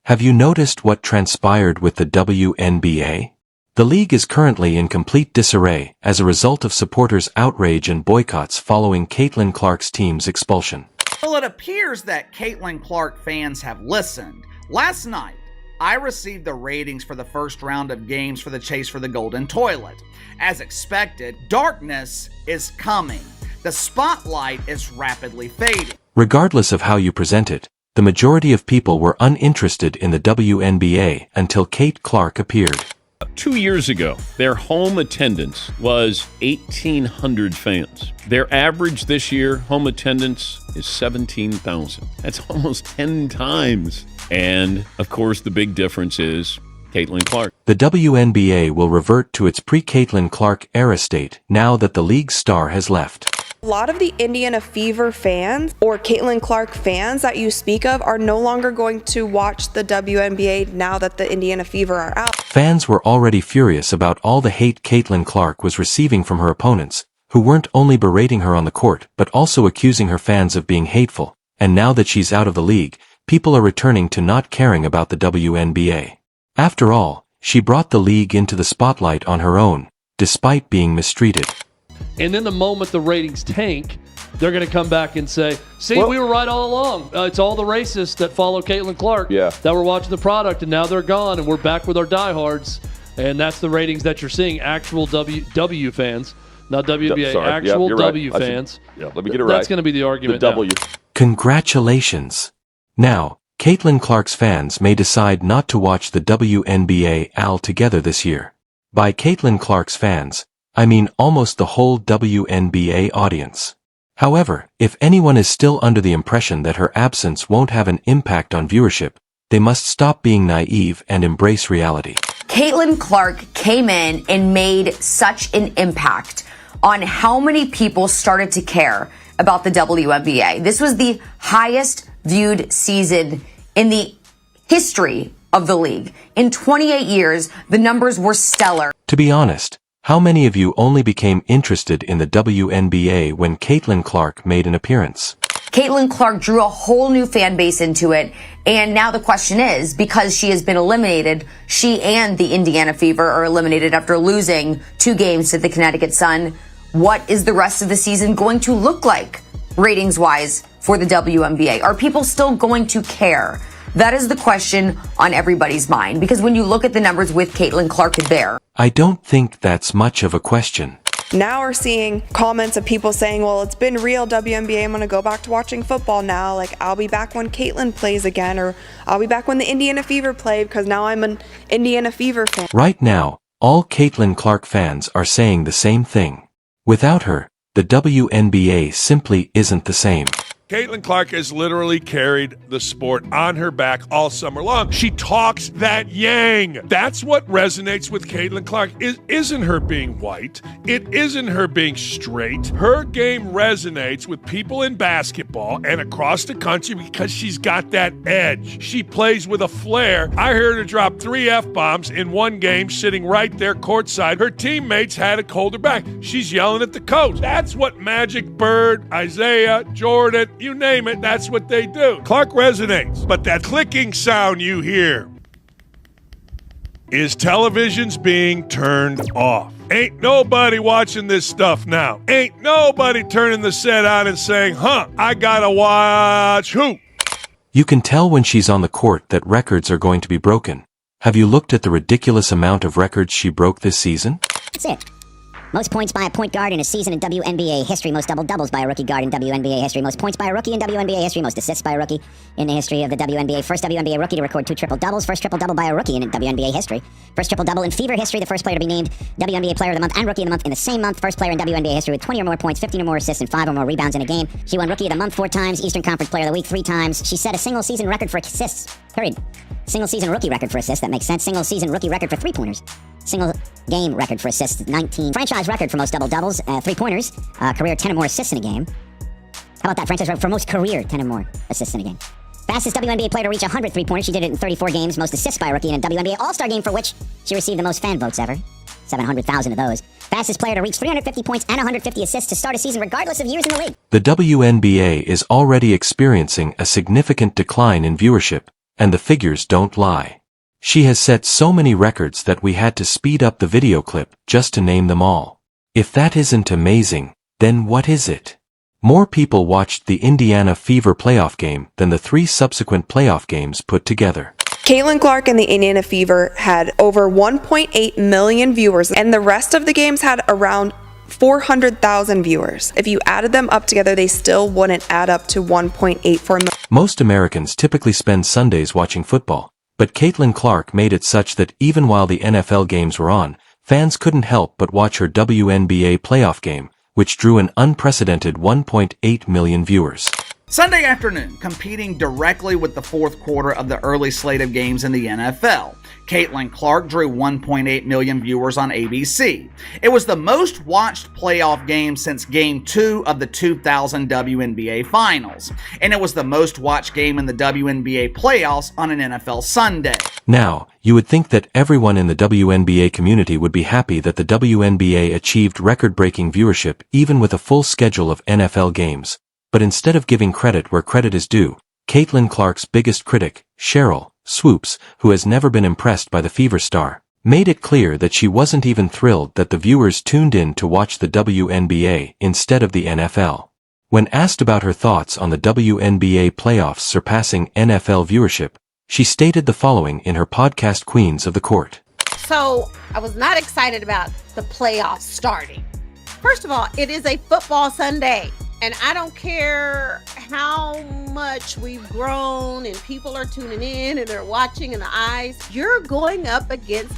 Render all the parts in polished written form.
Have you noticed what transpired with the WNBA? The league is currently in complete disarray as a result of supporters' outrage and boycotts following Caitlin Clark's team's expulsion. Well, it appears that Caitlin Clark fans have listened. Last night, I received the ratings for the first round of games for the Chase for the Golden Toilet. As expected, darkness is coming. The spotlight is rapidly fading. Regardless of how you present it, the majority of people were uninterested in the WNBA until Cait Clark appeared. 2 years ago, their home attendance was 1,800 fans. Their average this year, home attendance, is 17,000. That's almost 10 times. And, of course, the big difference is Caitlin Clark. The WNBA will revert to its pre-Caitlin Clark era state now that the league's star has left. A lot of the Indiana Fever fans or Caitlin Clark fans that you speak of are no longer going to watch the WNBA now that the Indiana Fever are out. Fans were already furious about all the hate Caitlin Clark was receiving from her opponents, who weren't only berating her on the court but also accusing her fans of being hateful. And now that she's out of the league, people are returning to not caring about the WNBA. After all, she brought the league into the spotlight on her own, despite being mistreated. And then the moment the ratings tank, they're going to come back and say, see, we were right all along. It's all the racists that follow Caitlin Clark that were watching the product, and now they're gone, and we're back with our diehards. And that's the ratings that you're seeing. Actual W fans, not WNBA, actual W fans. Let me get it right. That's going to be the argument now. Congratulations. Now, Caitlin Clark's fans may decide not to watch the WNBA altogether this year. By Caitlin Clark's fans, I mean almost the whole WNBA audience. However, if anyone is still under the impression that her absence won't have an impact on viewership, they must stop being naive and embrace reality. Caitlin Clark came in and made such an impact on how many people started to care about the WNBA. This was the highest viewed season in the history of the league. In 28 years, the numbers were stellar. To be honest, how many of you only became interested in the WNBA when Caitlin Clark made an appearance? Caitlin Clark drew a whole new fan base into it, and now the question is, because she has been eliminated, she and the Indiana Fever are eliminated after losing 2 games to the Connecticut Sun. What is the rest of the season going to look like, ratings-wise, for the WNBA? Are people still going to care? That is the question on everybody's mind, because when you look at the numbers with Caitlin Clark there, I don't think that's much of a question. Now we're seeing comments of people saying, well, it's been real, WNBA, I'm going to go back to watching football now. Like, I'll be back when Caitlin plays again, or I'll be back when the Indiana Fever play because now I'm an Indiana Fever fan. Right now, all Caitlin Clark fans are saying the same thing. Without her, the WNBA simply isn't the same. Caitlin Clark has literally carried the sport on her back all summer long. She talks that yang. That's what resonates with Caitlin Clark. It isn't her being white. It isn't her being straight. Her game resonates with people in basketball and across the country because she's got that edge. She plays with a flair. I heard her drop 3 F-bombs in one game sitting right there courtside. Her teammates had to hold her back. She's yelling at the coach. That's what Magic, Bird, Isaiah, Jordan, you name it, that's what they do. Clark resonates, but that clicking sound you hear is televisions being turned off. Ain't nobody watching this stuff now. Ain't nobody turning the set on and saying, I gotta watch who? You can tell when she's on the court that records are going to be broken. Have you looked at the ridiculous amount of records she broke this season? That's it. Most points by a point guard in a season in WNBA history. Most double-doubles by a rookie guard in WNBA history. Most points by a rookie in WNBA history. Most assists by a rookie in the history of the WNBA. First WNBA rookie to record 2 triple-doubles. First triple-double by a rookie in WNBA history. First triple-double in Fever history. The first player to be named WNBA Player of the Month and Rookie of the Month in the same month. First player in WNBA history with 20 or more points, 15 or more assists, and 5 or more rebounds in a game. She won Rookie of the Month 4 times. Eastern Conference Player of the Week 3 times. She set a single-season record for assists. Period. Single-season rookie record for assists. That makes sense. Single-season rookie record for 3-pointers. Single game record for assists, 19. Franchise record for most double-doubles, 3-pointers. Career 10 or more assists in a game. How about that? Franchise record for most career 10 or more assists in a game. Fastest WNBA player to reach 100 3-pointers. She did it in 34 games. Most assists by a rookie in a WNBA All-Star game, for which she received the most fan votes ever. 700,000 of those. Fastest player to reach 350 points and 150 assists to start a season regardless of years in the league. The WNBA is already experiencing a significant decline in viewership, and the figures don't lie. She has set so many records that we had to speed up the video clip just to name them all. If that isn't amazing, then what is it? More people watched the Indiana Fever playoff game than the 3 subsequent playoff games put together. Caitlin Clark and the Indiana Fever had over 1.8 million viewers, and the rest of the games had around 400,000 viewers. If you added them up together, they still wouldn't add up to 1.84 million. Most Americans typically spend Sundays watching football, but Caitlin Clark made it such that even while the NFL games were on, fans couldn't help but watch her WNBA playoff game, which drew an unprecedented 1.8 million viewers. Sunday afternoon, competing directly with the fourth quarter of the early slate of games in the NFL, Caitlin Clark drew 1.8 million viewers on ABC. It was the most watched playoff game since Game 2 of the 2000 WNBA Finals, and it was the most watched game in the WNBA playoffs on an NFL Sunday. Now, you would think that everyone in the WNBA community would be happy that the WNBA achieved record-breaking viewership even with a full schedule of NFL games. But instead of giving credit where credit is due, Caitlin Clark's biggest critic, Cheryl Swoops, who has never been impressed by the Fever star, made it clear that she wasn't even thrilled that the viewers tuned in to watch the WNBA instead of the NFL. When asked about her thoughts on the WNBA playoffs surpassing NFL viewership, she stated the following in her podcast Queens of the Court. So, I was not excited about the playoffs starting. First of all, it is a football Sunday. And I don't care how much we've grown and people are tuning in and they're watching in the eyes. You're going up against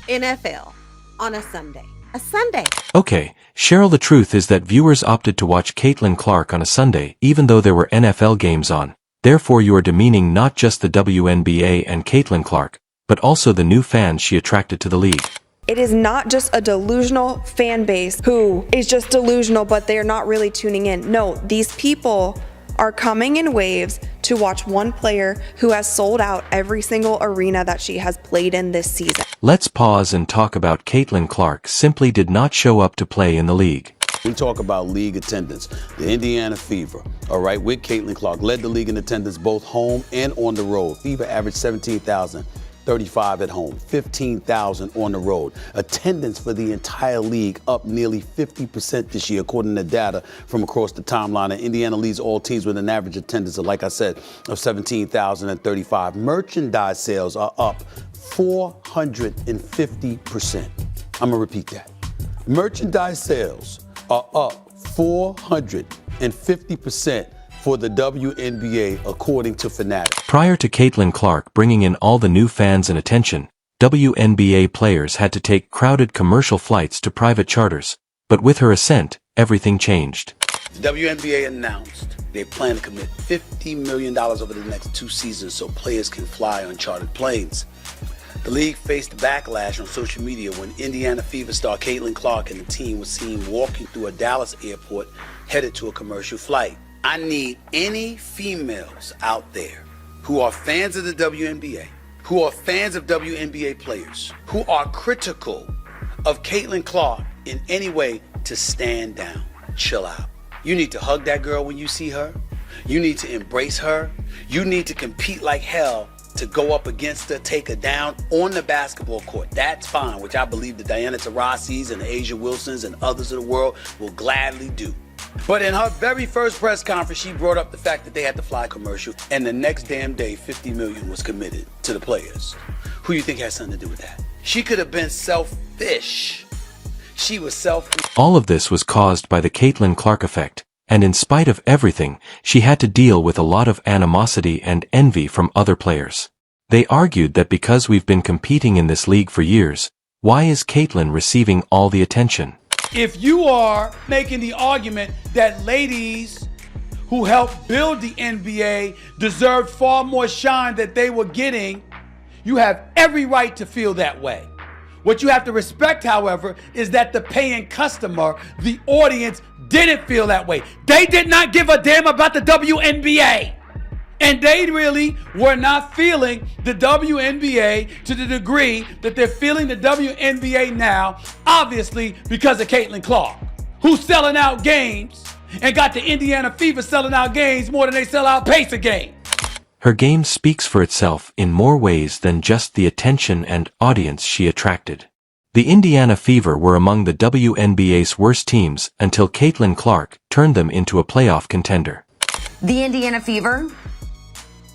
NFL on a Sunday. A Sunday. Okay, Cheryl, the truth is that viewers opted to watch Caitlin Clark on a Sunday even though there were NFL games on. Therefore you are demeaning not just the WNBA and Caitlin Clark, but also the new fans she attracted to the league. It is not just a delusional fan base who is just delusional, but they're not really tuning in. No, these people are coming in waves to watch one player who has sold out every single arena that she has played in this season. Let's pause and talk about Caitlin Clark simply did not show up to play in the league. We talk about league attendance. The Indiana Fever, all right, with Caitlin Clark, led the league in attendance both home and on the road. Fever averaged 17,035 at home, 15,000 on the road. Attendance for the entire league up nearly 50% this year, according to data from across the timeline. And Indiana leads all teams with an average attendance of, like I said, of 17,035. Merchandise sales are up 450%. I'm going to repeat that. Merchandise sales are up 450% for the WNBA, according to Fanatics. Prior to Caitlin Clark bringing in all the new fans and attention, WNBA players had to take crowded commercial flights to private charters. But with her ascent, everything changed. The WNBA announced they plan to commit $50 million over the next 2 seasons so players can fly on chartered planes. The league faced backlash on social media when Indiana Fever star Caitlin Clark and the team was seen walking through a Dallas airport headed to a commercial flight. I need any females out there who are fans of the WNBA, who are fans of WNBA players, who are critical of Caitlin Clark in any way to stand down, chill out. You need to hug that girl when you see her. You need to embrace her. You need to compete like hell to go up against her, take her down on the basketball court. That's fine, which I believe the Diana Taurasi's and the Asia Wilsons and others of the world will gladly do. But in her very first press conference, she brought up the fact that they had to fly commercial, and the next damn day, $50 million was committed to the players. Who you think has something to do with that? She could have been selfish. She was selfish. All of this was caused by the Caitlin Clark effect, and in spite of everything, she had to deal with a lot of animosity and envy from other players. They argued that because we've been competing in this league for years, why is Caitlin receiving all the attention? If you are making the argument that ladies who helped build the NBA deserved far more shine that they were getting, you have every right to feel that way. What you have to respect, however, is that the paying customer, the audience, didn't feel that way. They did not give a damn about the WNBA. And they really were not feeling the WNBA to the degree that they're feeling the WNBA now, obviously because of Caitlin Clark, who's selling out games and got the Indiana Fever selling out games more than they sell out Pacer games. Her game speaks for itself in more ways than just the attention and audience she attracted. The Indiana Fever were among the WNBA's worst teams until Caitlin Clark turned them into a playoff contender. The Indiana Fever,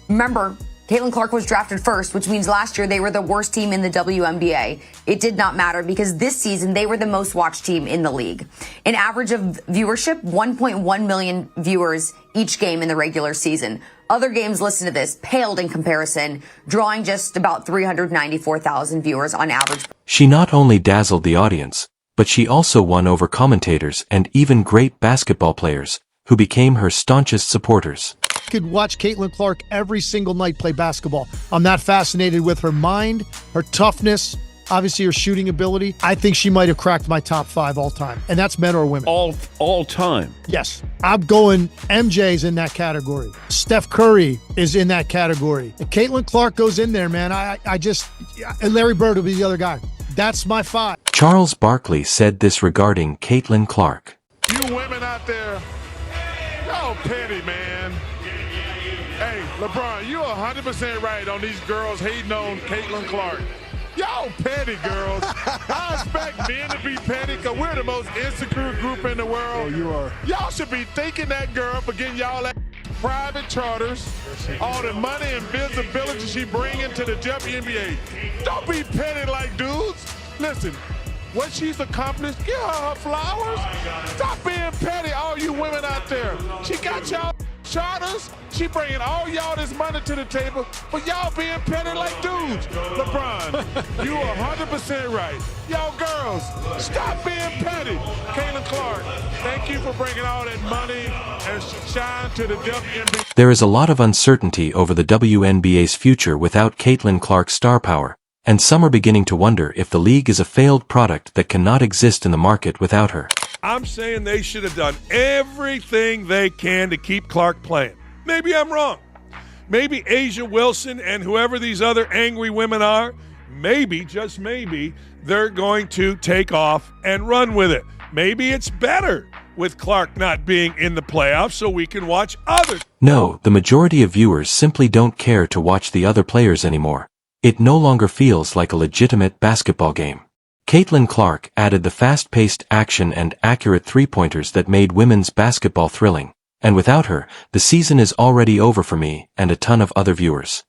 remember, Caitlin Clark was drafted first, which means last year they were the worst team in the WNBA. It did not matter because this season they were the most watched team in the league. An average of viewership, 1.1 million viewers each game in the regular season. Other games, listen to this, paled in comparison, drawing just about 394,000 viewers on average. She not only dazzled the audience, but she also won over commentators and even great basketball players, who became her staunchest supporters. I could watch Caitlin Clark every single night play basketball. I'm that fascinated with her mind, her toughness, obviously her shooting ability. I think she might have cracked my top 5 all time, and that's men or women. All time? Yes. I'm going MJ's in that category. Steph Curry is in that category. If Caitlin Clark goes in there, man, and Larry Bird will be the other guy. That's my 5. Charles Barkley said this regarding Caitlin Clark. You women out there, y'all petty, man. Hey, LeBron, you're 100% right on these girls hating on Caitlin Clark. Y'all petty, girls. I expect men to be petty because we're the most insecure group in the world. Oh, you are. Y'all should be thanking that girl for getting y'all that private charters, all the money and visibility she bringing to the WNBA. Don't be petty like dudes. Listen, what she's accomplished, give her flowers. Stop being petty, all you women out there. She got y'all charters. She bringing all y'all this money to the table, but y'all being petty like dudes. LeBron, you are 100% right. Y'all girls, stop being petty. Caitlin Clark, thank you for bringing all that money and shine to the WNBA. There is a lot of uncertainty over the WNBA's future without Caitlin Clark's star power, and some are beginning to wonder if the league is a failed product that cannot exist in the market without her. I'm saying they should have done everything they can to keep Clark playing. Maybe I'm wrong. Maybe Asia Wilson and whoever these other angry women are, maybe, just maybe, they're going to take off and run with it. Maybe it's better with Clark not being in the playoffs so we can watch others. No, the majority of viewers simply don't care to watch the other players anymore. It no longer feels like a legitimate basketball game. Caitlin Clark added the fast-paced action and accurate three-pointers that made women's basketball thrilling, and without her, the season is already over for me and a ton of other viewers.